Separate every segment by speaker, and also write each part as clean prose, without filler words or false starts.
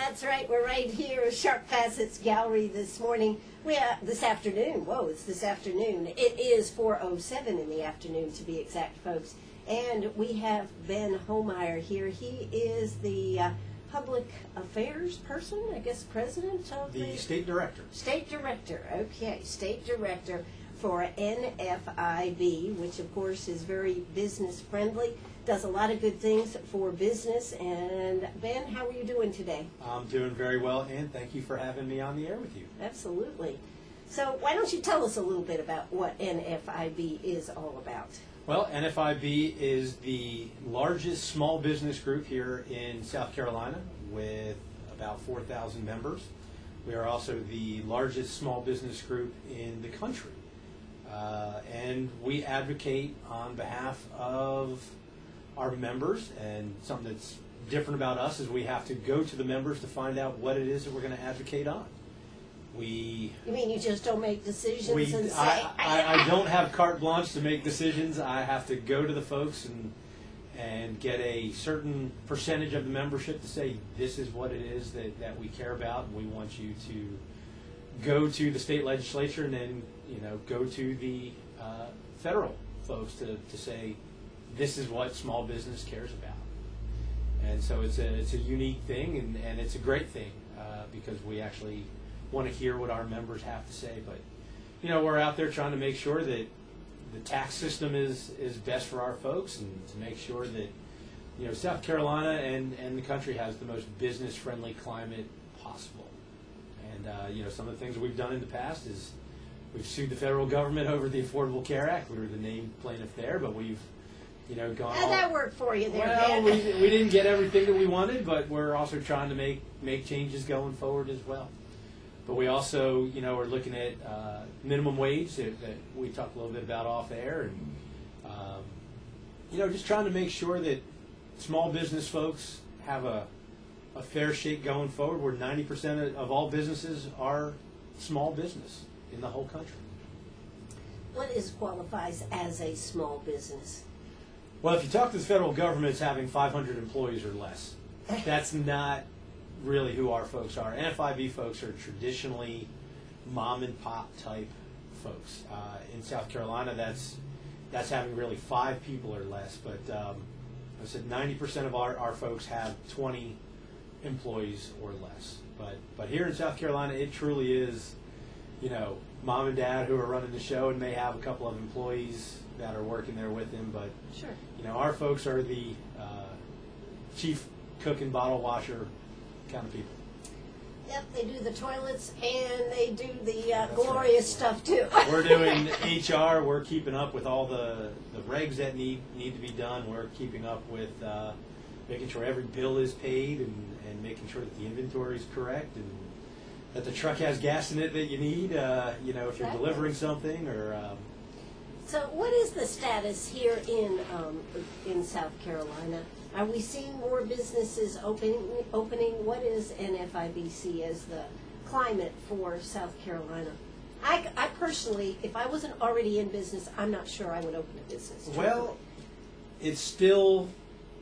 Speaker 1: That's right. We're right here at Sharp Facets Gallery this morning. This afternoon. Whoa, it's this afternoon. It is 4:07 in the afternoon, to be exact, folks. And we have Ben Homeyer here. He is the public affairs person, I guess, president of
Speaker 2: the state director.
Speaker 1: State director. Okay, state director for NFIB, which of course is very business friendly. Does a lot of good things for business. And Ben, how are you doing today?
Speaker 2: I'm doing very well, and thank you for having me on the air with you.
Speaker 1: Absolutely. So why don't you tell us a little bit about what NFIB is all about?
Speaker 2: Well, NFIB is the largest small business group here in South Carolina with about 4,000 members. We are also the largest small business group in the country. And we advocate on behalf of our members, and something that's different about us is we have to go to the members to find out what it is that we're going to advocate on. You
Speaker 1: mean you just don't make decisions and say...
Speaker 2: I don't have carte blanche to make decisions. I have to go to the folks and get a certain percentage of the membership to say this is what it is that we care about, and we want you to go to the state legislature and then go to the federal folks to say this is what small business cares about. And so it's a unique thing, and it's a great thing because we actually want to hear what our members have to say. But we're out there trying to make sure that the tax system is best for our folks, and to make sure that South Carolina and the country has the most business friendly climate possible. And some of the things we've done in the past is we've sued the federal government over the Affordable Care Act. We were the named plaintiff there, but we've gone.
Speaker 1: How'd that work for you there,
Speaker 2: well,
Speaker 1: man?
Speaker 2: we didn't get everything that we wanted, but we're also trying to make changes going forward as well. But we also, are looking at minimum wage that we talked a little bit about off air, and just trying to make sure that small business folks have a fair shake going forward, where 90% of all businesses are small business in the whole country.
Speaker 1: What qualifies as a small business?
Speaker 2: Well, if you talk to the federal government, it's having 500 employees or less. That's not really who our folks are. NFIB folks are traditionally mom and pop type folks. In South Carolina, that's having really 5 people or less. But I said 90% of our folks have 20 employees or less. But here in South Carolina, it truly is, mom and dad who are running the show and may have a couple of employees that are working there with them. But
Speaker 1: sure,
Speaker 2: our folks are the chief cook and bottle washer kind of people.
Speaker 1: Yep, they do the toilets and they do the glorious stuff too.
Speaker 2: We're doing HR. We're keeping up with all the regs that need to be done. We're keeping up with making sure every bill is paid and making sure that the inventory is correct and that the truck has gas in it that you need. If you're delivering something or.
Speaker 1: So, what is the status here in South Carolina? Are we seeing more businesses opening? What is NFIB see as the climate for South Carolina? I personally, if I wasn't already in business, I'm not sure I would open a business.
Speaker 2: Well, it's still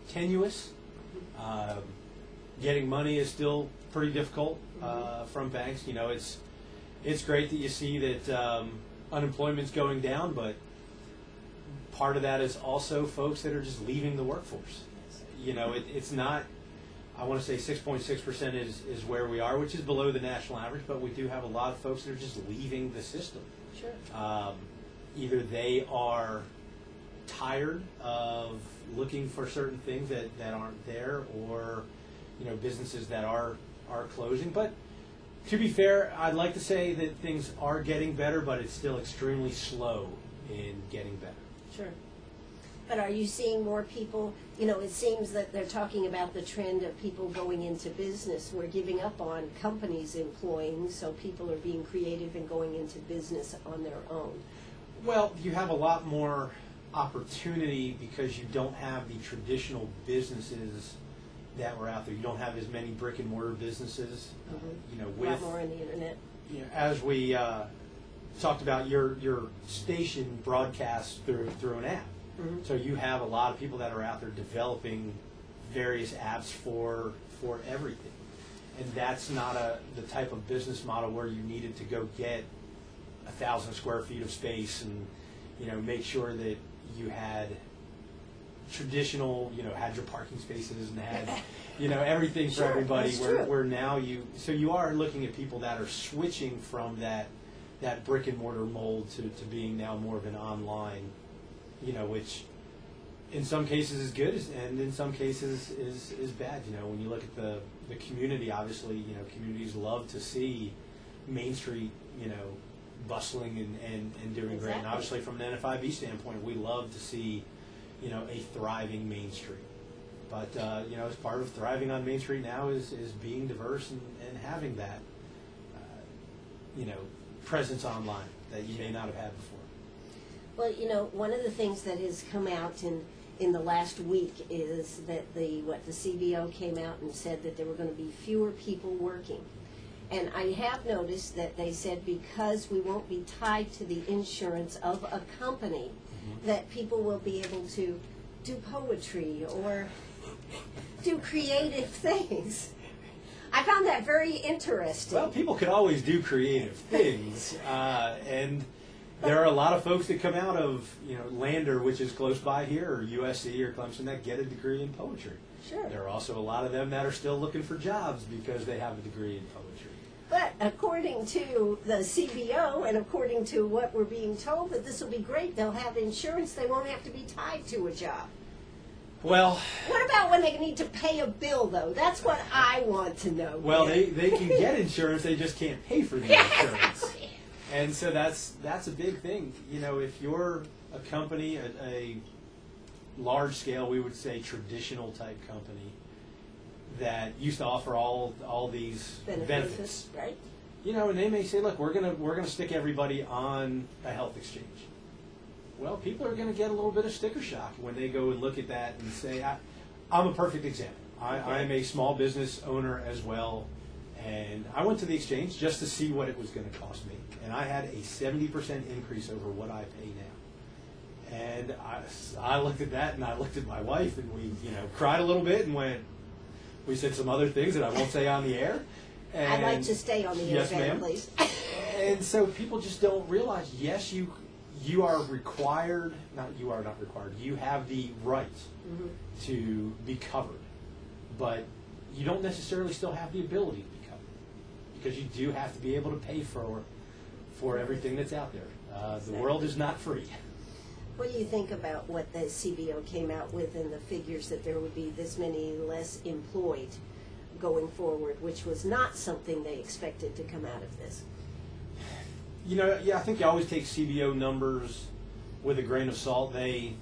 Speaker 2: tenuous. Getting money is still pretty difficult from banks. It's great that you see that unemployment's going down, but part of that is also folks that are just leaving the workforce. It's not, I want to say 6.6% is where we are, which is below the national average, but we do have a lot of folks that are just leaving the system.
Speaker 1: Sure.
Speaker 2: Either they are tired of looking for certain things that aren't there, or businesses that are closing. But to be fair, I'd like to say that things are getting better, but it's still extremely slow in getting better.
Speaker 1: Sure. But are you seeing more people, it seems that they're talking about the trend of people going into business. We're giving up on companies employing, so people are being creative and going into business on their own.
Speaker 2: Well, you have a lot more opportunity because you don't have the traditional businesses that were out there. You don't have as many brick and mortar businesses.
Speaker 1: A lot more on the internet.
Speaker 2: As we talked about, your station broadcasts through an app. Mm-hmm. So you have a lot of people that are out there developing various apps for everything. and that's not the type of business model where you needed to go get 1,000 square feet of space and, you know, make sure that you had traditional, you know, had your parking spaces and had, you know, everything for
Speaker 1: Sure,
Speaker 2: everybody.
Speaker 1: that's
Speaker 2: Where
Speaker 1: true.
Speaker 2: where now you are looking at people that are switching from that brick and mortar mold to being now more of an online, you know, which in some cases is good and in some cases is bad. You know, when you look at the community, obviously, you know, communities love to see Main Street, you know, bustling and doing great. And
Speaker 1: Exactly.
Speaker 2: obviously from an NFIB standpoint, we love to see, you know, a thriving Main Street. But, you know, as part of thriving on Main Street now is being diverse and having that, you know, presence online that you may not have had before.
Speaker 1: Well, you know, one of the things that has come out in the last week is that the CBO came out and said that there were going to be fewer people working. And I have noticed that they said because we won't be tied to the insurance of a company, that people will be able to do poetry or do creative things. I found that very interesting.
Speaker 2: Well, people could always do creative things, and there are a lot of folks that come out of, you know, Lander, which is close by here, or USC or Clemson, that get a degree in poetry.
Speaker 1: Sure.
Speaker 2: There are also a lot of them that are still looking for jobs because they have a degree in poetry.
Speaker 1: But according to the CBO and according to what we're being told, that this will be great. They'll have insurance. They won't have to be tied to a job.
Speaker 2: Well,
Speaker 1: What about when they need to pay a bill, though? That's what I want to know.
Speaker 2: well, they can get insurance, they just can't pay for the insurance. And so that's a big thing. You know, if you're a company, a large scale, we would say traditional type company that used to offer all these benefits.
Speaker 1: Right?
Speaker 2: You know, and they may say, look, we're gonna stick everybody on a health exchange. Well, people are going to get a little bit of sticker shock when they go and look at that and say, I'm a perfect example. I'm a small business owner as well, and I went to the exchange just to see what it was going to cost me, and I had a 70% increase over what I pay now. And I looked at that, and I looked at my wife, and we, you know, cried a little bit and we said some other things that I won't say on the air. And
Speaker 1: I'd like to stay on the
Speaker 2: yes,
Speaker 1: air,
Speaker 2: ma'am.
Speaker 1: please.
Speaker 2: And so people just don't realize, yes, you are required, you are not required, you have the right to be covered, but you don't necessarily still have the ability to be covered because you do have to be able to pay for everything that's out there. The world is not free.
Speaker 1: What do you think about what the CBO came out with and the figures that there would be this many less employed going forward, which was not something they expected to come out of this?
Speaker 2: You know, yeah, I think you always take CBO numbers with a grain of salt. They,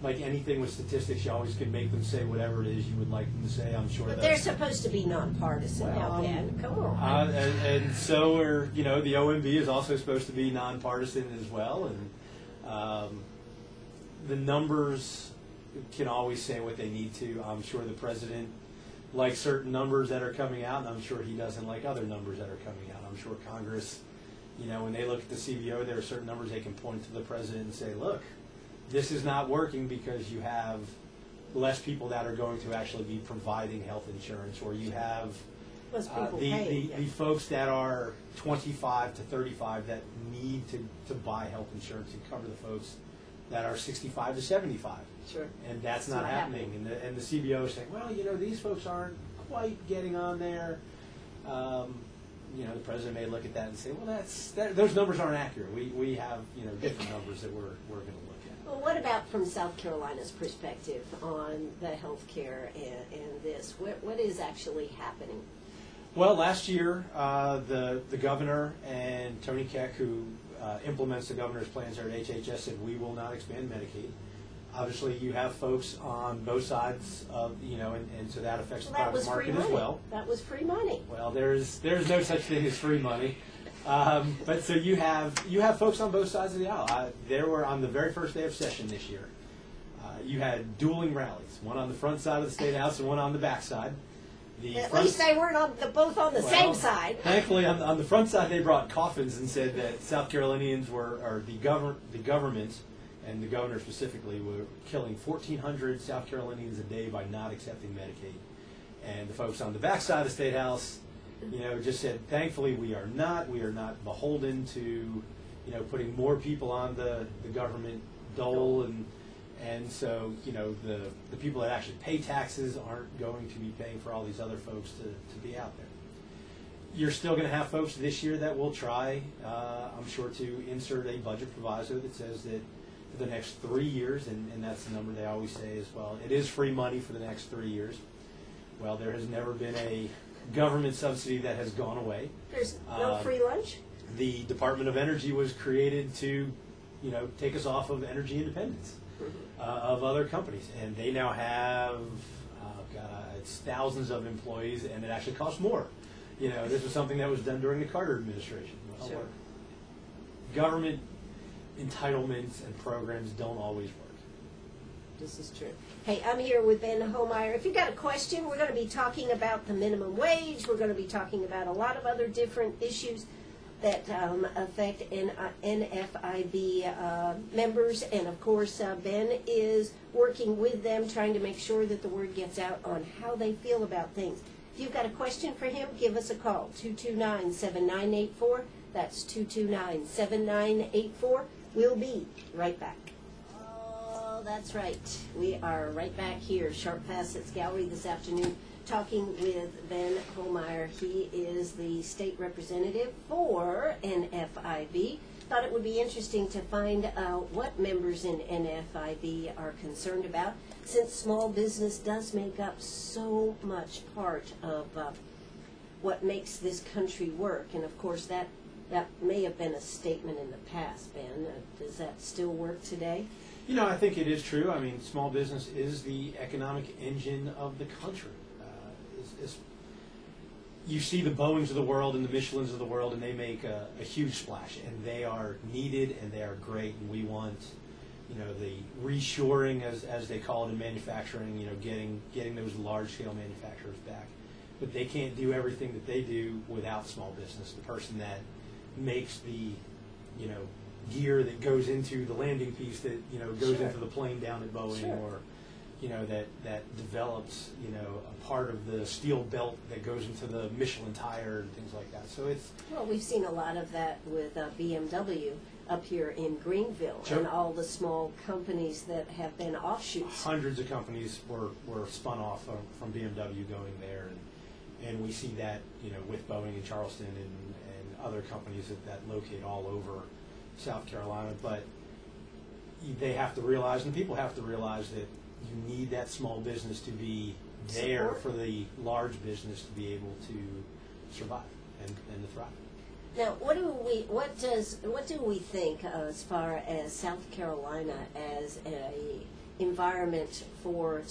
Speaker 2: like anything with statistics, you always can make them say whatever it is you would like them to say. I'm sure
Speaker 1: But
Speaker 2: that's...
Speaker 1: they're supposed to be nonpartisan now, Ken. Come on.
Speaker 2: And so are, you know, the OMB is also supposed to be nonpartisan as well. And the numbers can always say what they need to. I'm sure the president likes certain numbers that are coming out, and I'm sure he doesn't like other numbers that are coming out. I'm sure Congress, you know, when they look at the CBO, there are certain numbers they can point to the president and say, look, this is not working because you have less people that are going to actually be providing health insurance, or you have
Speaker 1: Less people
Speaker 2: the
Speaker 1: paying.
Speaker 2: folks that are 25 to 35 that need to buy health insurance and cover the folks that are 65 to 75.
Speaker 1: Sure.
Speaker 2: And that's
Speaker 1: It's
Speaker 2: not
Speaker 1: not
Speaker 2: happening. And the CBO is saying, well, you know, these folks aren't quite getting on there. You know, the president may look at that and say, well, those numbers aren't accurate. We have, you know, different numbers that we're going to look at.
Speaker 1: Well, what about from South Carolina's perspective on the health care and this? What is actually happening?
Speaker 2: Well, last year, the governor and Tony Keck, who implements the governor's plans there at HHS, said we will not expand Medicaid. Obviously, you have folks on both sides of, you know, and so that affects the
Speaker 1: That
Speaker 2: private
Speaker 1: was free
Speaker 2: market as
Speaker 1: money.
Speaker 2: well.
Speaker 1: That was free money.
Speaker 2: Well, there's no such thing as free money. But so you have folks on both sides of the aisle. There were, on the very first day of session this year, you had dueling rallies, one on the front side of the State House and one on the back side.
Speaker 1: At least they weren't both on the same side.
Speaker 2: Thankfully, on the front side, they brought coffins and said that South Carolinians or the government, and the governor specifically, were killing 1,400 South Carolinians a day by not accepting Medicaid. And the folks on the backside of the State House, just said, thankfully we are not beholden to, putting more people on the government dole, and so, the people that actually pay taxes aren't going to be paying for all these other folks to be out there. You're still going to have folks this year that will try, I'm sure, to insert a budget proviso that says that for the next 3 years, and that's the number they always say as well, it is free money for the next 3 years. Well, there has never been a government subsidy that has gone away.
Speaker 1: There's no free lunch?
Speaker 2: The Department of Energy was created to, take us off of energy independence of other companies. And they now have, it's thousands of employees, and it actually costs more. This was something that was done during the Carter administration. Well,
Speaker 1: Sure.
Speaker 2: Government entitlements and programs don't always work.
Speaker 1: This is true. Hey, I'm here with Ben Homeyer. If you've got a question, we're going to be talking about the minimum wage. We're going to be talking about a lot of other different issues that affect NFIB members. And, of course, Ben is working with them, trying to make sure that the word gets out on how they feel about things. If you've got a question for him, give us a call, 229-7984. That's 229-7984. We'll be right back. Oh, that's right. We are right back here, Sharp Facets Gallery this afternoon, talking with Ben Homeyer. He is the state representative for NFIB. Thought it would be interesting to find out what members in NFIB are concerned about, since small business does make up so much part of what makes this country work. And, of course, that may have been a statement in the past, Ben. Does that still work today?
Speaker 2: I think it is true. I mean, small business is the economic engine of the country. You see the Boeings of the world and the Michelins of the world, and they make a huge splash, and they are needed and they are great, and we want, the reshoring, as they call it in manufacturing, getting those large-scale manufacturers back. But they can't do everything that they do without small business. The person that makes the, gear that goes into the landing piece that, goes
Speaker 1: Sure.
Speaker 2: into the plane down at Boeing,
Speaker 1: Sure.
Speaker 2: or, that develops, a part of the steel belt that goes into the Michelin tire and things like that. So it's...
Speaker 1: Well, we've seen a lot of that with BMW up here in Greenville,
Speaker 2: Sure.
Speaker 1: and all the small companies that have been offshoots.
Speaker 2: Hundreds of companies were spun off from BMW going there, and we see that, with Boeing in Charleston and other companies that locate all over South Carolina. But they have to realize, and people have to realize, that you need that small business to be there
Speaker 1: Support.
Speaker 2: for the large business to be able to survive and to thrive.
Speaker 1: Now, what do we think as far as South Carolina as a environment for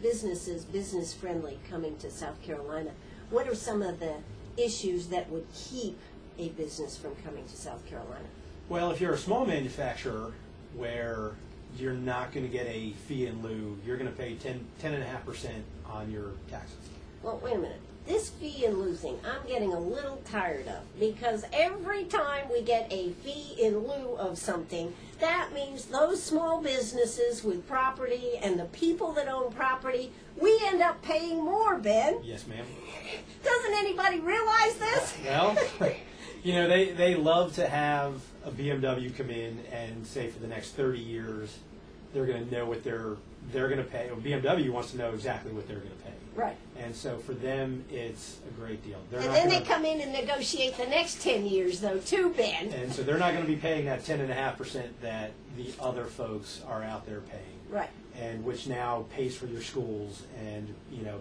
Speaker 1: businesses, business friendly, coming to South Carolina? What are some of the issues that would keep a business from coming to South Carolina?
Speaker 2: Well, if you're a small manufacturer where you're not going to get a fee in lieu, you're going to pay 10.5% on your taxes.
Speaker 1: Well, wait a minute. This fee in lieu thing, I'm getting a little tired of, because every time we get a fee in lieu of something, that means those small businesses with property and the people that own property, we end up paying more, Ben.
Speaker 2: Yes, ma'am.
Speaker 1: Doesn't anybody realize this?
Speaker 2: Well, they love to have a BMW come in and say for the next 30 years they're going to know what they're going to pay. Well, BMW wants to know exactly what they're going to pay.
Speaker 1: Right.
Speaker 2: And so for them, it's a great deal.
Speaker 1: And then they come in and negotiate the next 10 years, though, too, Ben.
Speaker 2: And so they're not going to be paying that 10.5% that the other folks are out there paying.
Speaker 1: Right.
Speaker 2: And which now pays for your schools, and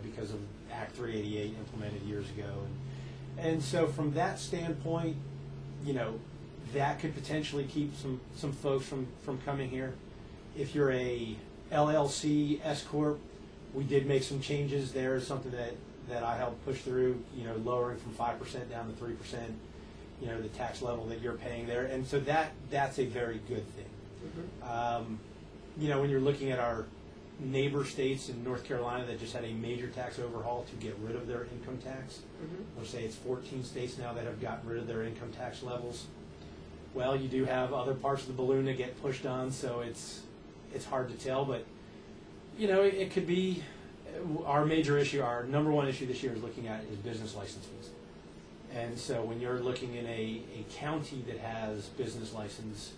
Speaker 2: because of Act 388 implemented years ago. And so from that standpoint, that could potentially keep some folks from coming here. If you're a LLC, S Corp, we did make some changes there, something that I helped push through, lowering from 5% down to 3%, the tax level that you're paying there. And so that's a very good thing.
Speaker 1: Mm-hmm.
Speaker 2: When you're looking at our neighbor states in North Carolina that just had a major tax overhaul to get rid of their income tax,
Speaker 1: Mm-hmm.
Speaker 2: or say it's 14 states now that have gotten rid of their income tax levels. Well, you do have other parts of the balloon that get pushed on, so it's hard to tell, but it could be our major issue, our number one issue this year is looking at is business license fees. And so when you're looking in a county that has business license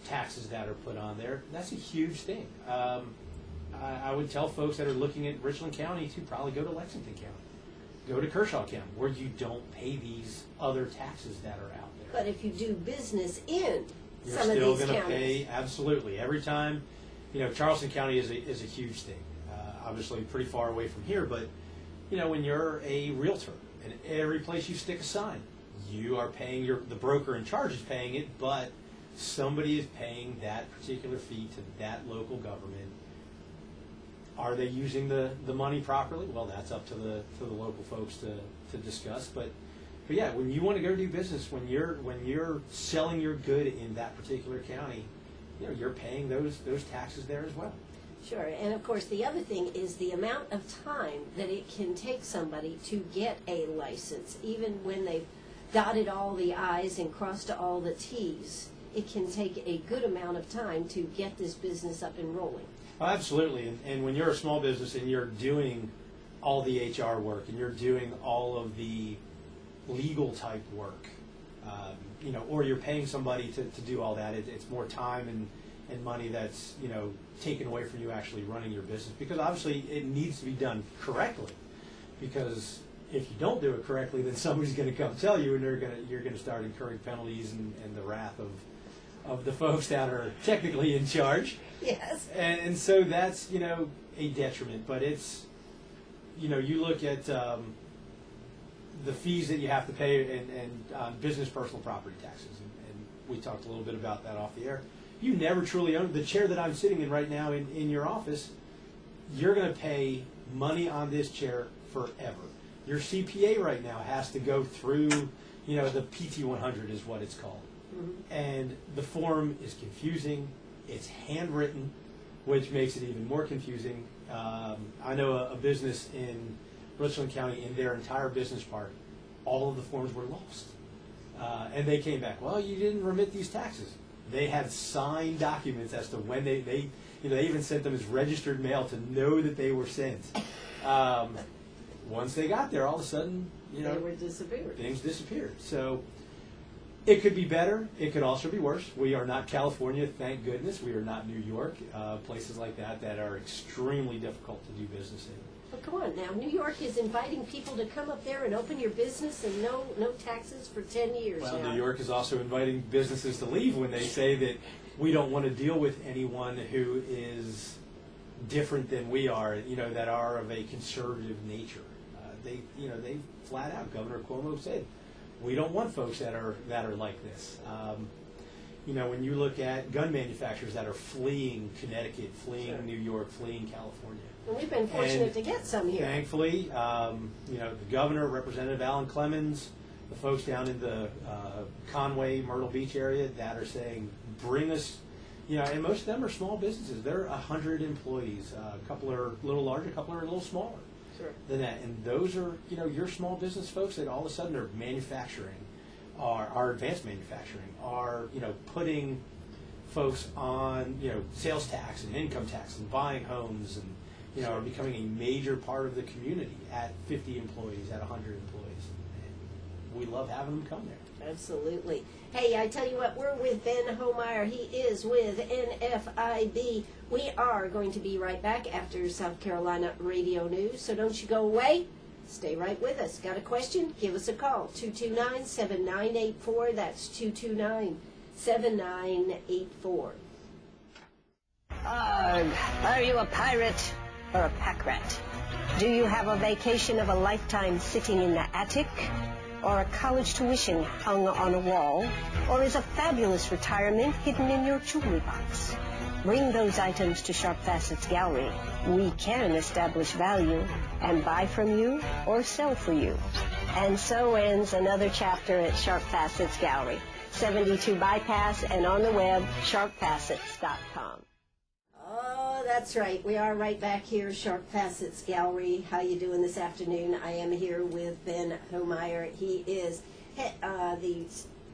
Speaker 2: taxes that are put on there, that's a huge thing. I would tell folks that are looking at Richland County to probably go to Lexington County, go to Kershaw County, where you don't pay these other taxes that are out there.
Speaker 1: But if you do business in
Speaker 2: You're
Speaker 1: some of
Speaker 2: still
Speaker 1: these
Speaker 2: going to
Speaker 1: counties.
Speaker 2: pay, absolutely. Every time, Charleston County is a huge thing. Obviously pretty far away from here, but, when you're a realtor, and every place you stick a sign, you are paying the broker in charge is paying it, but somebody is paying that particular fee to that local government. Are they using the money properly? Well, that's up to the local folks to discuss. But yeah, when you want to go do business, when you're selling your good in that particular county, you're paying those taxes there as well.
Speaker 1: Sure, and of course the other thing is the amount of time that it can take somebody to get a license, even when they've dotted all the I's and crossed all the T's. It can take a good amount of time to get this business up and rolling.
Speaker 2: Oh, absolutely, and when you're a small business and you're doing all the HR work and you're doing all of the legal type work, or you're paying somebody to do all that, it's more time and money that's taken away from you actually running your business, because obviously it needs to be done correctly, because if you don't do it correctly, then somebody's going to come tell you, and you're going to start incurring penalties and the wrath of the folks that are technically in charge.
Speaker 1: Yes.
Speaker 2: And so that's a detriment, but it's you look at the fees that you have to pay and business personal property taxes, and we talked a little bit about that off the air. You never truly own the chair that I'm sitting in right now in your office. You're going to pay money on this chair forever. Your CPA right now has to go through, the PT 100 is what it's called. Mm-hmm. And the form is confusing. It's handwritten, which makes it even more confusing. I know a business in Richland County, in their entire business park, all of the forms were lost. And they came back, well, you didn't remit these taxes. They had signed documents as to when they even sent them as registered mail to know that they were sent. Once they got there, all of a sudden,
Speaker 1: they were disappeared.
Speaker 2: Things disappeared. So it could be better. It could also be worse. We are not California, thank goodness. We are not New York. Places like that are extremely difficult to do business in.
Speaker 1: Well, come on now. New York is inviting people to come up there and open your business and no taxes for 10 years
Speaker 2: well,
Speaker 1: now.
Speaker 2: New York is also inviting businesses to leave when they say that we don't want to deal with anyone who is different than we are, that are of a conservative nature. They flat out, Governor Cuomo said, we don't want folks that are like this. When you look at gun manufacturers that are fleeing Connecticut, fleeing
Speaker 1: Sure.
Speaker 2: New York, fleeing California.
Speaker 1: And we've been fortunate to get some here.
Speaker 2: Thankfully, the governor, Representative Alan Clemens, the folks down in the Conway, Myrtle Beach area that are saying, bring us, and most of them are small businesses. They're 100 employees. A couple are a little larger, a couple are a little smaller
Speaker 1: Sure.
Speaker 2: than that. And those are, your small business folks that all of a sudden are manufacturing, are advanced manufacturing, are, putting folks on, sales tax and income tax and buying homes and, are becoming a major part of the community at 50 employees, at 100 employees. And we love having them come there.
Speaker 1: Absolutely. Hey, I tell you what, we're with Ben Homeyer. He is with NFIB. We are going to be right back after South Carolina Radio News, so don't you go away. Stay right with us. Got a question? Give us a call, 229-7984. That's 229-7984.
Speaker 3: Are you a pirate or a pack rat? Do you have a vacation of a lifetime sitting in the attic? Or a college tuition hung on a wall? Or is a fabulous retirement hidden in your jewelry box? Bring those items to Sharp Facets Gallery. We can establish value and buy from you or sell for you. And so ends another chapter at Sharp Facets Gallery, 72 Bypass, and on the web, sharpfacets.com.
Speaker 1: Oh, that's right. We are right back here, Sharp Facets Gallery. How you doing this afternoon? I am here with Ben Homeyer. He is the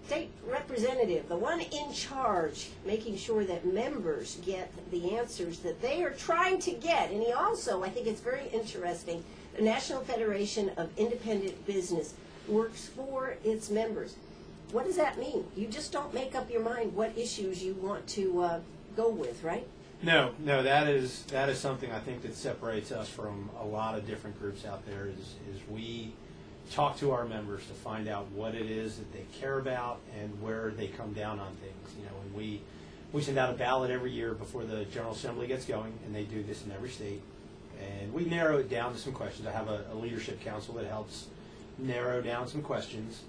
Speaker 1: state representative, the one in charge, making sure that members get the answers that they are trying to get. And he also, I think it's very interesting, the National Federation of Independent Business works for its members. What does that mean? You just don't make up your mind what issues you want to go with, right?
Speaker 2: No, that is something I think that separates us from a lot of different groups out there is we talk to our members to find out what it is that they care about and where they come down on things. And we send out a ballot every year before the General Assembly gets going, and they do this in every state. And we narrow it down to some questions. I have a leadership council that helps narrow down some questions,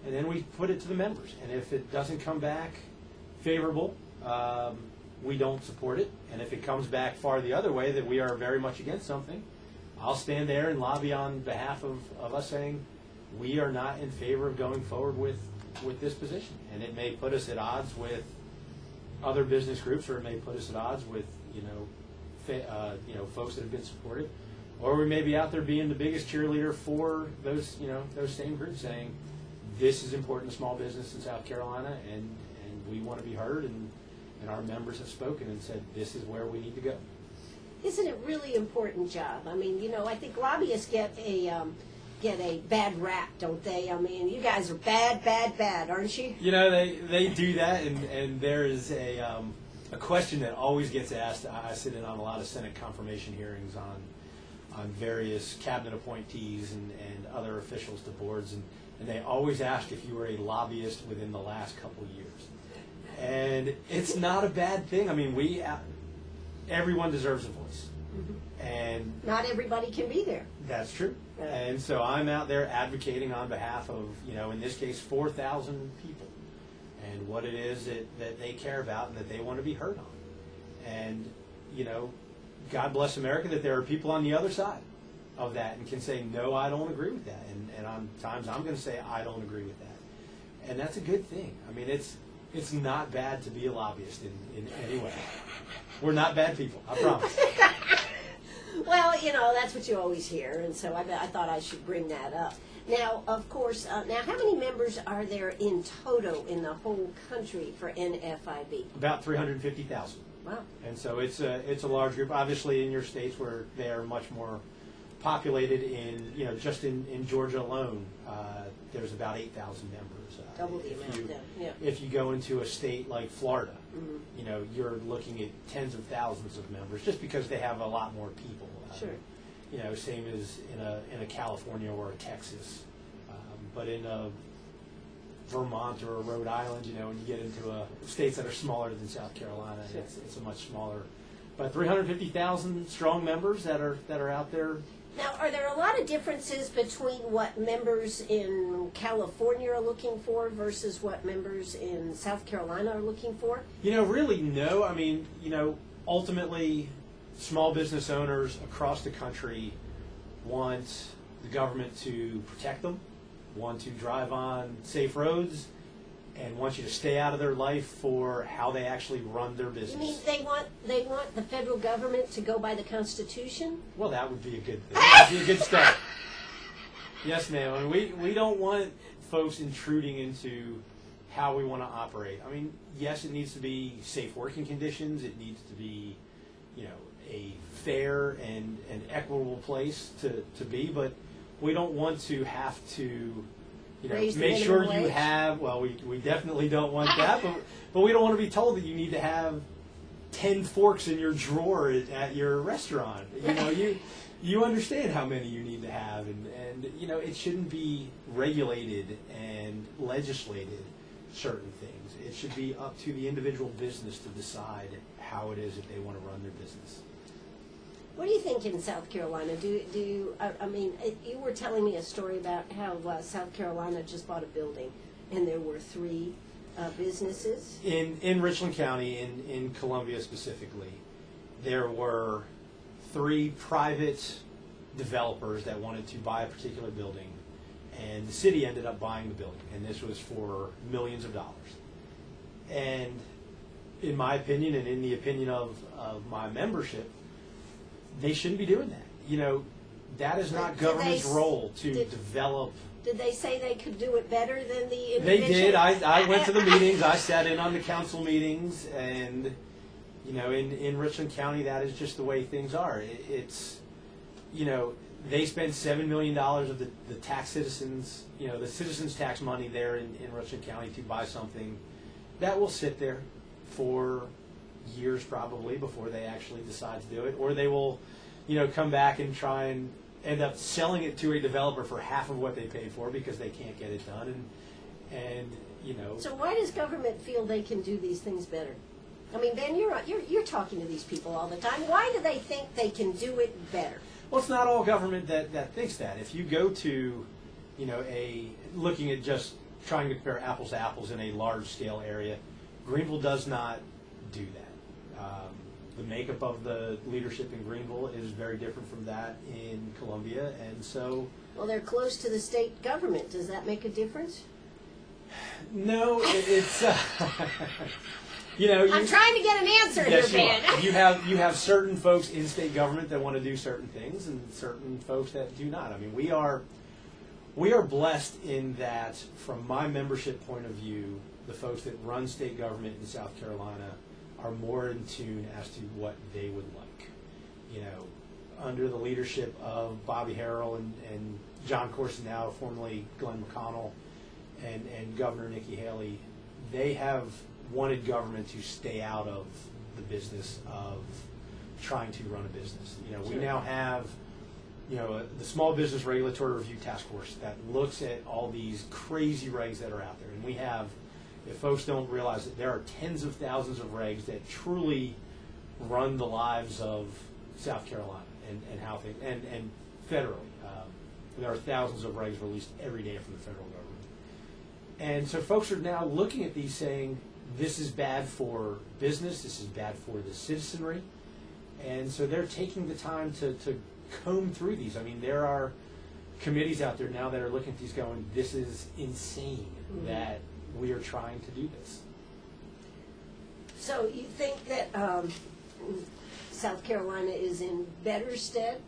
Speaker 2: and then we put it to the members. And if it doesn't come back favorable, we don't support it. And if it comes back far the other way, that we are very much against something, I'll stand there and lobby on behalf of us saying we are not in favor of going forward with this position. And it may put us at odds with other business groups, or it may put us at odds with folks that have been supported, or we may be out there being the biggest cheerleader for those same groups, saying this is important to small business in South Carolina, and we want to be heard, and our members have spoken and said this is where we need to go.
Speaker 1: Isn't it really important job? I mean, I think lobbyists get a bad rap, don't they? I mean, you guys are bad, aren't you?
Speaker 2: They do that, and there is a question that always gets asked. I sit in on a lot of Senate confirmation hearings on various cabinet appointees and other officials to boards, and they always ask if you were a lobbyist within the last couple of years. And it's not a bad thing. I mean, everyone deserves a voice. Mm-hmm. And
Speaker 1: not everybody can be there.
Speaker 2: That's true. Yeah. And so I'm out there advocating on behalf of, in this case, 4,000 people, and what it is that they care about and that they want to be heard on. And, God bless America that there are people on the other side of that and can say, no, I don't agree with that. And on times I'm going to say, I don't agree with that. And that's a good thing. I mean, it's not bad to be a lobbyist in any way. We're not bad people, I promise.
Speaker 1: Well, that's what you always hear, and so I thought I should bring that up. Now, of course, how many members are there in total in the whole country for NFIB?
Speaker 2: About 350,000.
Speaker 1: Wow.
Speaker 2: And so it's a large group. Obviously, in your states where they are much more populated, just in Georgia alone, there's about 8,000 members.
Speaker 1: Double the amount then, yeah.
Speaker 2: If you go into a state like Florida,
Speaker 1: mm-hmm.
Speaker 2: You're looking at tens of thousands of members just because they have a lot more people.
Speaker 1: Sure.
Speaker 2: Same as in a California or a Texas. But in a Vermont or a Rhode Island, when you get into states that are smaller than South Carolina,
Speaker 1: sure.
Speaker 2: it's a much smaller. But 350,000 strong members that are out there.
Speaker 1: Now, are there a lot of differences between what members in California are looking for versus what members in South Carolina are looking for?
Speaker 2: Really, no. I mean, ultimately, small business owners across the country want the government to protect them, want to drive on safe roads, and want you to stay out of their life for how they actually run their business.
Speaker 1: You mean they want the federal government to go by the Constitution?
Speaker 2: Well, that would be a good thing. That would be a good start. Yes, ma'am. And we don't want folks intruding into how we want to operate. I mean, yes, it needs to be safe working conditions. It needs to be, a fair and equitable place to be. But we don't want to have to make sure you have, well, we definitely don't want that, but we don't want to be told that you need to have 10 forks in your drawer at your restaurant. You understand how many you need to have, and it shouldn't be regulated and legislated certain things. It should be up to the individual business to decide how it is that they want to run their business.
Speaker 1: What do you think in South Carolina? You were telling me a story about how South Carolina just bought a building, and there were 3 businesses.
Speaker 2: In Richland County, in Columbia specifically, there were 3 private developers that wanted to buy a particular building, and the city ended up buying the building, and this was for millions of dollars. And in my opinion, and in the opinion of my membership, they shouldn't be doing that. that is not
Speaker 1: Did
Speaker 2: government's
Speaker 1: they-
Speaker 2: role to
Speaker 1: did-
Speaker 2: develop.
Speaker 1: Did they say they could do it better than the individual?
Speaker 2: They did. I went to the meetings. I sat in on the council meetings, and you know, in Richland County, that is just the way things are. It's, you know, they spend $7 million of the tax citizens, you know, the citizens' tax money there in Richland County to buy something that will sit there for years probably before they actually decide to do it, or they will, you know, come back and try and end up selling it to a developer for half of what they paid for because they can't get it done, and you know.
Speaker 1: So why does government feel they can do these things better? I mean, Ben, you're talking to these people all the time. Why do they think they can do it better?
Speaker 2: Well, it's not all government that thinks that. If you go to, you know, looking at just trying to compare apples to apples in a large scale area, Greenville does not do that. The makeup of the leadership in Greenville is very different from that in Columbia, and so.
Speaker 1: Well, they're close to the state government. Does that make a difference?
Speaker 2: No, it's. You know,
Speaker 1: I'm trying to get an answer
Speaker 2: yes,
Speaker 1: here, Ben.
Speaker 2: you have certain folks in state government that want to do certain things, and certain folks that do not. I mean, we are blessed in that, from my membership point of view, the folks that run state government in South Carolina are more in tune as to what they would like. You know, under the leadership of Bobby Harrell and John Corson, now formerly Glenn McConnell, and Governor Nikki Haley, they have wanted government to stay out of the business of trying to run a business. You know, we now have, you know, the Small Business Regulatory Review Task Force that looks at all these crazy regs that are out there. And we have, if folks don't realize that there are tens of thousands of regs that truly run the lives of South Carolina and how things, and federally. There are thousands of regs released every day from the federal government. And so folks are now looking at these saying, this is bad for business, this is bad for the citizenry. And so they're taking the time to comb through these. I mean, there are committees out there now that are looking at these going, this is insane that we are trying to do this.
Speaker 1: So you think that South Carolina is in better stead?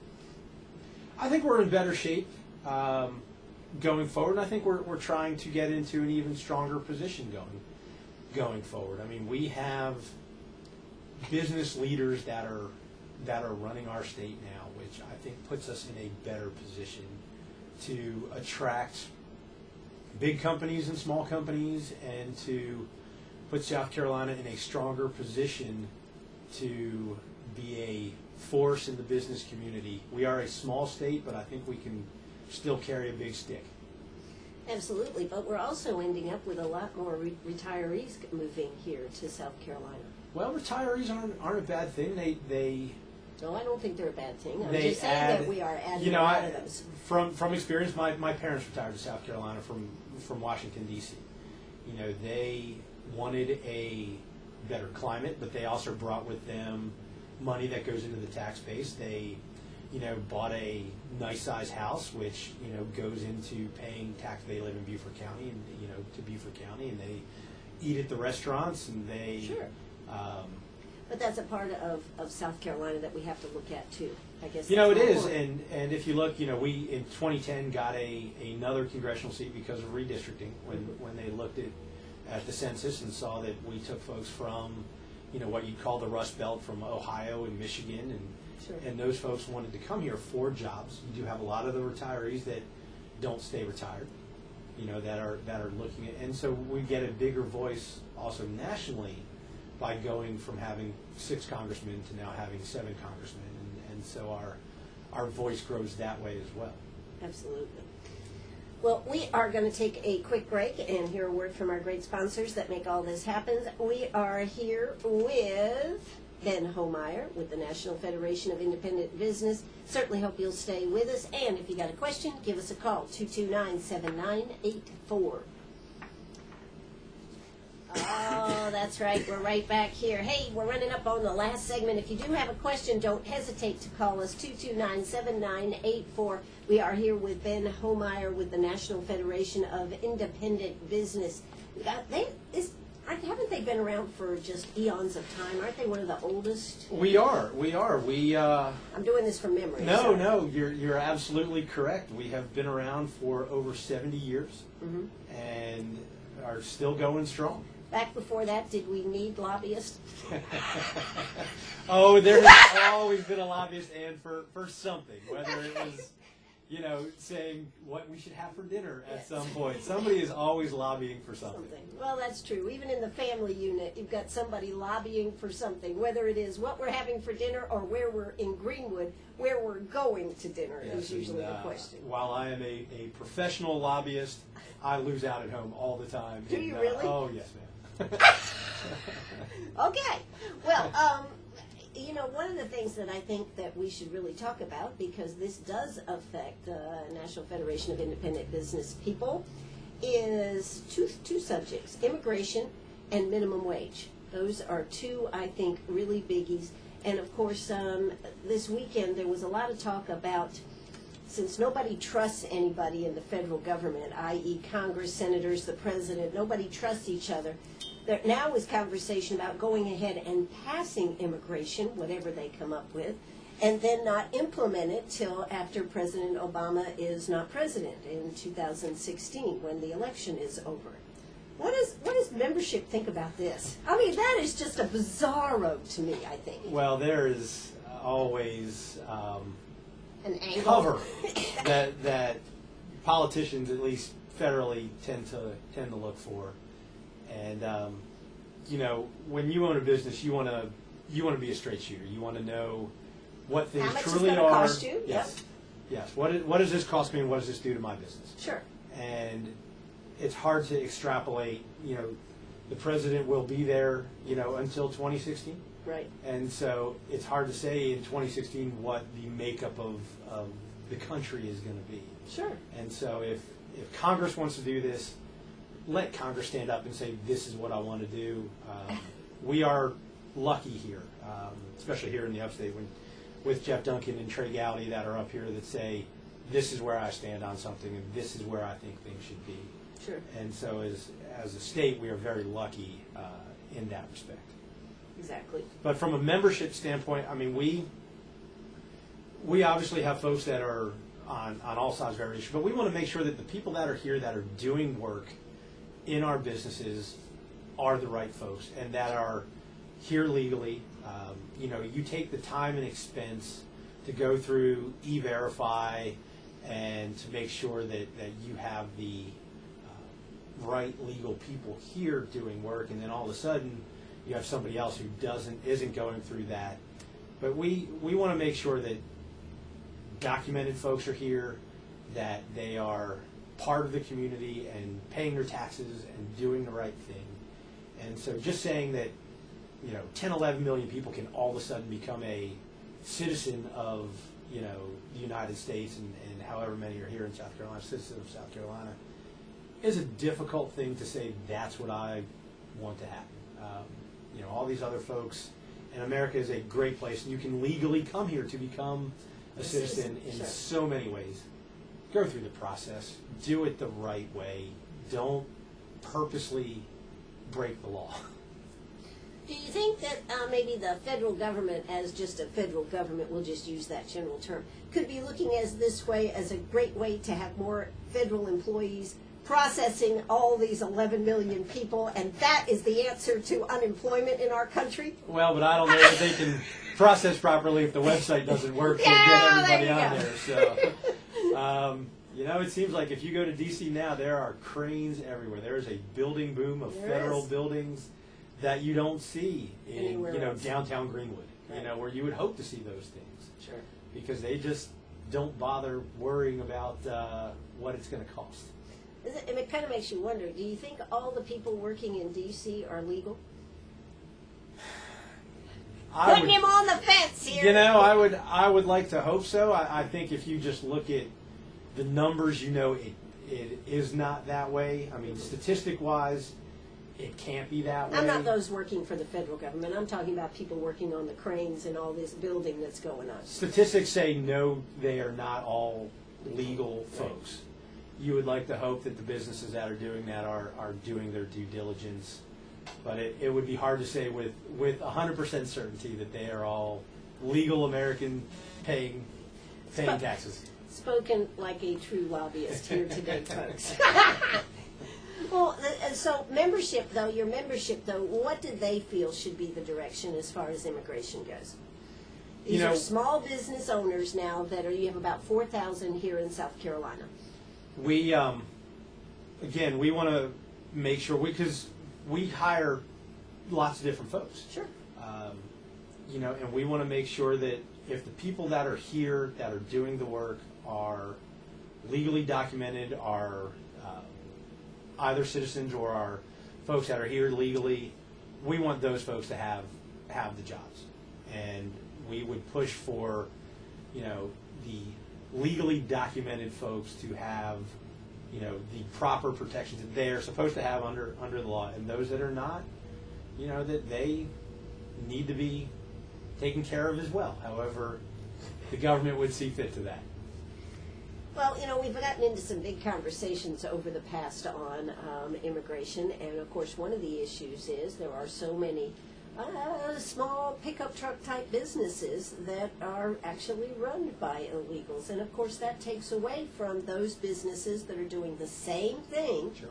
Speaker 2: I think we're in better shape going forward, and I think we're trying to get into an even stronger position going forward. I mean, we have business leaders that are running our state now, which I think puts us in a better position to attract big companies and small companies, and to put South Carolina in a stronger position to be a force in the business community. We are a small state, but I think we can still carry a big stick.
Speaker 1: Absolutely, but we're also ending up with a lot more retirees moving here to South Carolina.
Speaker 2: Well, retirees aren't a bad thing. They
Speaker 1: No, I don't think they're a bad thing. I'm
Speaker 2: they
Speaker 1: just saying
Speaker 2: add,
Speaker 1: that we are adding
Speaker 2: you know,
Speaker 1: a lot of those.
Speaker 2: From experience, my parents retired to South Carolina from Washington, D.C. You know, they wanted a better climate, but they also brought with them money that goes into the tax base. They, you know, bought a nice size house, which, you know, goes into paying tax. They live in Beaufort County, and, you know, to Beaufort County, and they eat at the restaurants, and they.
Speaker 1: Sure. But that's a part of South Carolina that we have to look at too, I guess.
Speaker 2: You know, it
Speaker 1: that's
Speaker 2: is,
Speaker 1: my point.
Speaker 2: and if you look, you know, we in 2010 got another congressional seat because of redistricting when they looked at the census and saw that we took folks from, you know, what you'd call the Rust Belt, from Ohio and Michigan, and
Speaker 1: Sure.
Speaker 2: and those folks wanted to come here for jobs. You do have a lot of the retirees that don't stay retired, you know, that are looking at, and so we get a bigger voice also nationally by going from having 6 congressmen to now having 7 congressmen, and so our voice grows that way as well.
Speaker 1: Absolutely. Well, we are going to take a quick break and hear a word from our great sponsors that make all this happen. We are here with Ben Homeyer with the National Federation of Independent Business. Certainly hope you'll stay with us. And if you got a question, give us a call, 229-7984. Oh, that's right. We're right back here. Hey, we're running up on the last segment. If you do have a question, don't hesitate to call us, 229-7984. We are here with Ben Homeyer with the National Federation of Independent Business. Haven't they been around for just eons of time? Aren't they one of the oldest?
Speaker 2: We are.
Speaker 1: I'm doing this from memory.
Speaker 2: No,
Speaker 1: so.
Speaker 2: no, you're absolutely correct. We have been around for over 70 years
Speaker 1: Mhm.
Speaker 2: and are still going strong.
Speaker 1: Back before that, did we need lobbyists?
Speaker 2: Oh, there has always been a lobbyist, and for something, whether it was, saying what we should have for dinner at
Speaker 1: Yes.
Speaker 2: some point. Somebody is always lobbying for something.
Speaker 1: Well, that's true. Even in the family unit, you've got somebody lobbying for something, whether it is what we're having for dinner or where we're in Greenwood, where we're going to dinner is usually the question.
Speaker 2: While I am a professional lobbyist, I lose out at home all the time.
Speaker 1: Do you really?
Speaker 2: Oh, yes, ma'am.
Speaker 1: Okay. Well, one of the things that I think that we should really talk about, because this does affect the National Federation of Independent Business People, is two subjects, immigration and minimum wage. Those are two, I think, really biggies. And of course, this weekend there was a lot of talk about, since nobody trusts anybody in the federal government, i.e. Congress, senators, the president, nobody trusts each other, there now is conversation about going ahead and passing immigration, whatever they come up with, and then not implement it till after President Obama is not president in 2016, when the election is over. What does membership think about this? I mean, that is just a bizarro to me, I think.
Speaker 2: Well, there is always
Speaker 1: An angle.
Speaker 2: cover that politicians, at least federally, tend to look for. And when you own a business, you want to be a straight shooter. You want to know what things
Speaker 1: How much
Speaker 2: truly
Speaker 1: it's
Speaker 2: are.
Speaker 1: gonna cost you?
Speaker 2: Yes. Yes. What does this cost me, and what does this do to my business?
Speaker 1: Sure.
Speaker 2: And it's hard to extrapolate. The president will be there, until 2016.
Speaker 1: Right.
Speaker 2: And so it's hard to say in 2016 what the makeup of the country is going to be.
Speaker 1: Sure.
Speaker 2: And so if Congress wants to do this, let Congress stand up and say, this is what I want to do. We are lucky here, especially here in the upstate, with Jeff Duncan and Trey Gowdy that are up here that say, this is where I stand on something, and this is where I think things should be.
Speaker 1: Sure.
Speaker 2: And so as a state, we are very lucky in that respect.
Speaker 1: Exactly.
Speaker 2: But from a membership standpoint, I mean, we obviously have folks that are on all sides of every issue, but we want to make sure that the people that are here that are doing work in our businesses are the right folks and that are here legally. You take the time and expense to go through E-Verify and to make sure that you have the right legal people here doing work, and then all of a sudden you have somebody else who isn't going through that. But we want to make sure that documented folks are here, that they are part of the community and paying their taxes and doing the right thing. And so just saying that 10, 11 million people can all of a sudden become a citizen of the United States, and however many are here in South Carolina, citizen of South Carolina, is a difficult thing to say that's what I want to happen. All these other folks, and America is a great place, and you can legally come here to become a citizen in
Speaker 1: Sure.
Speaker 2: so many ways. Go through the process, do it the right way, don't purposely break the law.
Speaker 1: Do you think that maybe the federal government, as just a federal government, we'll just use that general term, could be looking as this way as a great way to have more federal employees processing all these 11 million people, and that is the answer to unemployment in our country?
Speaker 2: Well, but I don't know that they can process properly if the website doesn't work to get everybody
Speaker 1: there you
Speaker 2: on
Speaker 1: go.
Speaker 2: there. So, it seems like if you go to D.C. now, there are cranes everywhere. There is a building boom of
Speaker 1: There
Speaker 2: federal
Speaker 1: is.
Speaker 2: buildings that you don't see in
Speaker 1: Anywhere else.
Speaker 2: downtown Greenwood.
Speaker 1: Right.
Speaker 2: Where you would hope to see those things,
Speaker 1: Sure.
Speaker 2: because they just don't bother worrying about what it's going to cost.
Speaker 1: And it kind of makes you wonder, do you think all the people working in D.C. are legal? Putting him on the fence here.
Speaker 2: I would like to hope so. I think if you just look at the numbers, it is not that way. I mean, statistic-wise, it can't be that way.
Speaker 1: I'm not those working for the federal government. I'm talking about people working on the cranes and all this building that's going on.
Speaker 2: Statistics say no, they are not all legal folks. You would like to hope that the businesses that are doing that are doing their due diligence But it would be hard to say with 100% certainty that they are all legal American paying taxes.
Speaker 1: Spoken like a true lobbyist here today, folks. Well, so membership, though, your membership, though, what do they feel should be the direction as far as immigration goes? These are small business owners now that you have about 4,000 here in South Carolina.
Speaker 2: We, again, we want to make sure, because we hire lots of different folks.
Speaker 1: Sure.
Speaker 2: And we want to make sure that if the people that are here that are doing the work are legally documented, are either citizens or are folks that are here legally, we want those folks to have the jobs. And we would push for, the legally documented folks to have, the proper protections that they are supposed to have under the law. And those that are not, that they need to be taken care of as well. However, the government would see fit to that.
Speaker 1: Well, we've gotten into some big conversations over the past on immigration, and of course one of the issues is there are so many small pickup truck type businesses that are actually run by illegals, and of course that takes away from those businesses that are doing the same thing.
Speaker 2: Sure.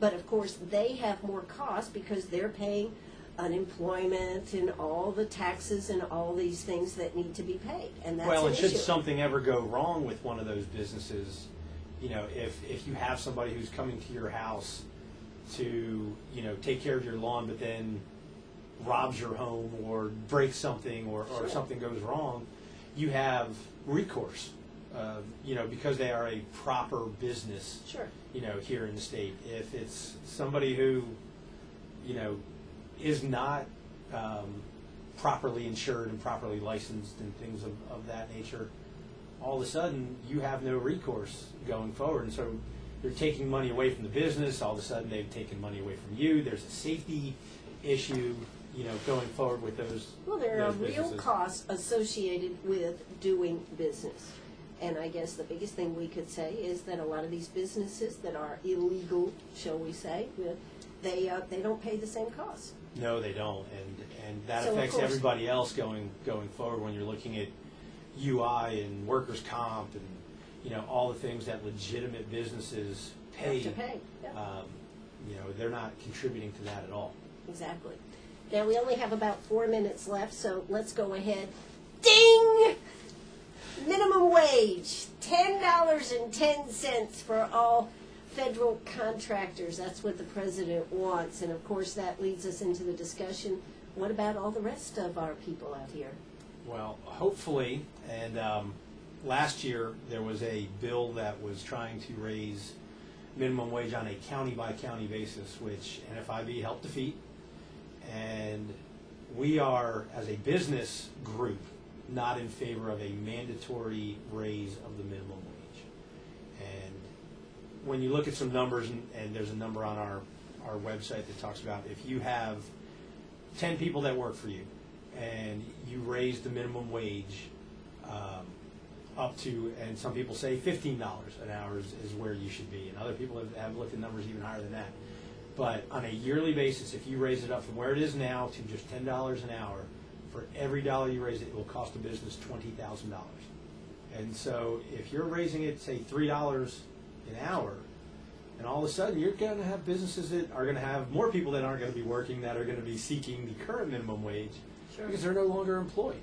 Speaker 1: But of course they have more cost because they're paying unemployment and all the taxes and all these things that need to be paid, and that's
Speaker 2: well,
Speaker 1: an
Speaker 2: and should
Speaker 1: issue.
Speaker 2: something ever go wrong with one of those businesses, if you have somebody who's coming to your house to take care of your lawn, but then robs your home or breaks something or
Speaker 1: Sure.
Speaker 2: something goes wrong, you have recourse, because they are a proper business.
Speaker 1: Sure.
Speaker 2: Here in the state. If it's somebody who, is not properly insured and properly licensed and things of that nature, all of a sudden you have no recourse going forward. And so you're taking money away from the business. All of a sudden they've taken money away from you. There's a safety issue, going forward with those.
Speaker 1: Well, there are
Speaker 2: those
Speaker 1: real
Speaker 2: businesses.
Speaker 1: costs associated with doing business. And I guess the biggest thing we could say is that a lot of these businesses that are illegal, shall we say, they don't pay the same costs.
Speaker 2: No, they don't, and that
Speaker 1: So, of
Speaker 2: affects
Speaker 1: course-
Speaker 2: everybody else going forward when you're looking at UI and workers' comp and all the things that legitimate businesses pay.
Speaker 1: Have to pay. Yeah.
Speaker 2: They're not contributing to that at all.
Speaker 1: Exactly. Now, we only have about 4 minutes left, so let's go ahead. Ding! Minimum wage, $10.10 for all federal contractors. That's what the president wants. And, of course, that leads us into the discussion, what about all the rest of our people out here?
Speaker 2: Well, hopefully, and last year there was a bill that was trying to raise minimum wage on a county-by-county basis, which NFIB helped defeat. And we are, as a business group, not in favor of a mandatory raise of the minimum wage. And when you look at some numbers, and there's a number on our website that talks about if you have 10 people that work for you and you raise the minimum wage up to, and some people say $15 an hour is where you should be, and other people have looked at numbers even higher than that. But on a yearly basis, if you raise it up from where it is now to just $10 an hour, for every dollar you raise it will cost the business $20,000. And so if you're raising it, say, $3 an hour, and all of a sudden you're going to have businesses that are going to have more people that aren't going to be working, that are going to be seeking the current minimum wage.
Speaker 1: Sure.
Speaker 2: Because they're no longer employed,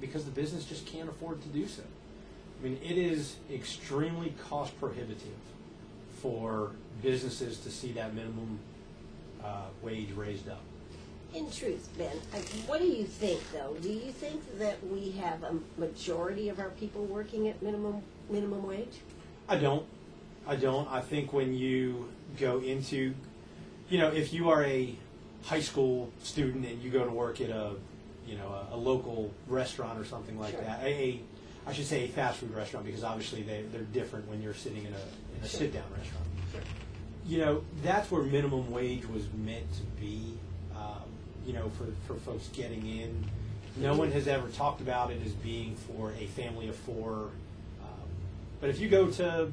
Speaker 2: because the business just can't afford to do so. I mean, it is extremely cost prohibitive for businesses to see that minimum wage raised up.
Speaker 1: In truth, Ben, what do you think, though? Do you think that we have a majority of our people working at minimum wage?
Speaker 2: I don't. I think when you go into, if you are a high school student and you go to work at a local restaurant or something like
Speaker 1: Sure.
Speaker 2: that, I should say a fast food restaurant, because obviously they're different when you're sitting in a
Speaker 1: Sure.
Speaker 2: sit-down restaurant.
Speaker 1: Sure.
Speaker 2: That's where minimum wage was meant to be, for folks getting in. No one has ever talked about it as being for a family of four. But if you go to,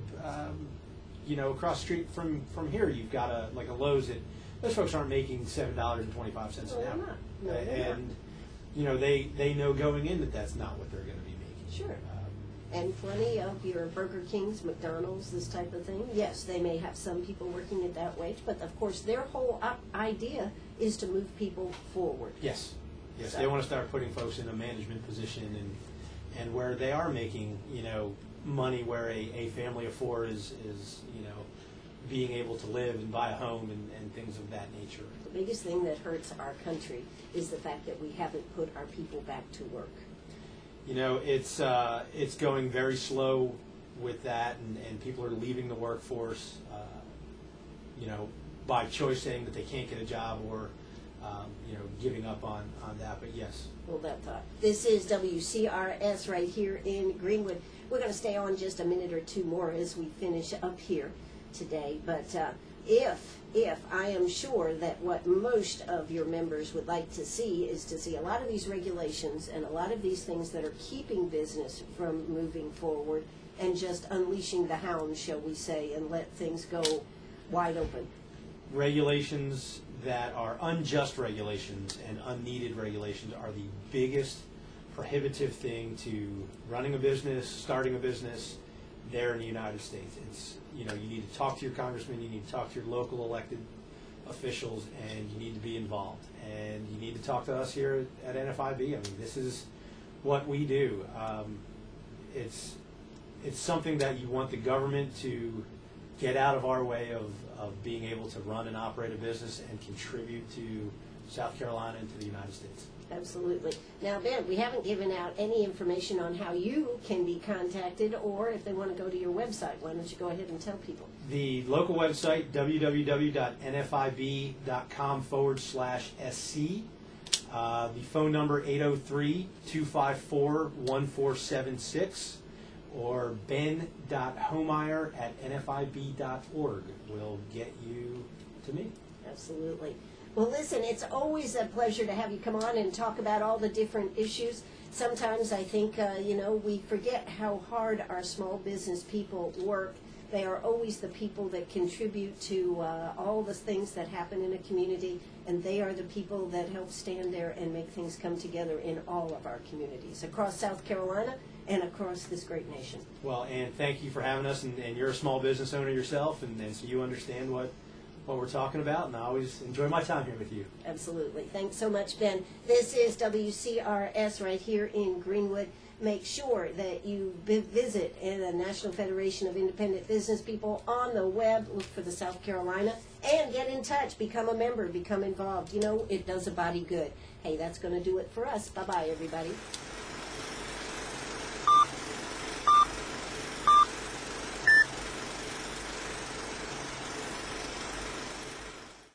Speaker 2: across the street from here, you've got a Lowe's that those folks aren't making $7.25
Speaker 1: No,
Speaker 2: an
Speaker 1: they're
Speaker 2: hour.
Speaker 1: not. No, they're not.
Speaker 2: And, you know, they know going in that that's not what they're going to be making.
Speaker 1: Sure. And plenty of your Burger Kings, McDonald's, this type of thing. Yes, they may have some people working at that wage, but of course their whole idea is to move people forward.
Speaker 2: Yes. Yes,
Speaker 1: So-
Speaker 2: they want to start putting folks in a management position and where they are making, you know, money where a family of four is, you know, being able to live and buy a home and things of that nature.
Speaker 1: The biggest thing that hurts our country is the fact that we haven't put our people back to work.
Speaker 2: You know, it's going very slow with that, and people are leaving the workforce, you know, by choice, saying that they can't get a job or, you know, giving up on that. But yes.
Speaker 1: Hold that thought. This is WCRS right here in Greenwood. We're going to stay on just a minute or two more as we finish up here today. But if I am sure that what most of your members would like to see is to see a lot of these regulations and a lot of these things that are keeping business from moving forward and just unleashing the hounds, shall we say, and let things go wide open.
Speaker 2: Regulations that are unjust regulations and unneeded regulations are the biggest prohibitive thing to running a business, starting a business there in the United States. It's, you know, you need to talk to your congressman, you need to talk to your local elected officials, and you need to be involved. And you need to talk to us here at NFIB. I mean, this is what we do. It's something that you want the government to get out of our way of being able to run and operate a business and contribute to South Carolina and to the United States.
Speaker 1: Absolutely. Now, Ben, we haven't given out any information on how you can be contacted or if they want to go to your website. Why don't you go ahead and tell people?
Speaker 2: The local website, www.nfib.com/SC. The phone number, 803-254-1476. Or ben.homeyer@nfib.org will get you to me.
Speaker 1: Absolutely. Well, listen, it's always a pleasure to have you come on and talk about all the different issues. Sometimes I think, you know, we forget how hard our small business people work. They are always the people that contribute to all the things that happen in a community, and they are the people that help stand there and make things come together in all of our communities across South Carolina and across this great nation.
Speaker 2: Well, and thank you for having us, and you're a small business owner yourself, and so you understand what we're talking about, and I always enjoy my time here with you.
Speaker 1: Absolutely. Thanks so much, Ben. This is WCRS right here in Greenwood. Make sure that you visit the National Federation of Independent Business People on the web. Look for the South Carolina and get in touch. Become a member. Become involved. You know, it does a body good. Hey, that's going to do it for us. Bye-bye, everybody.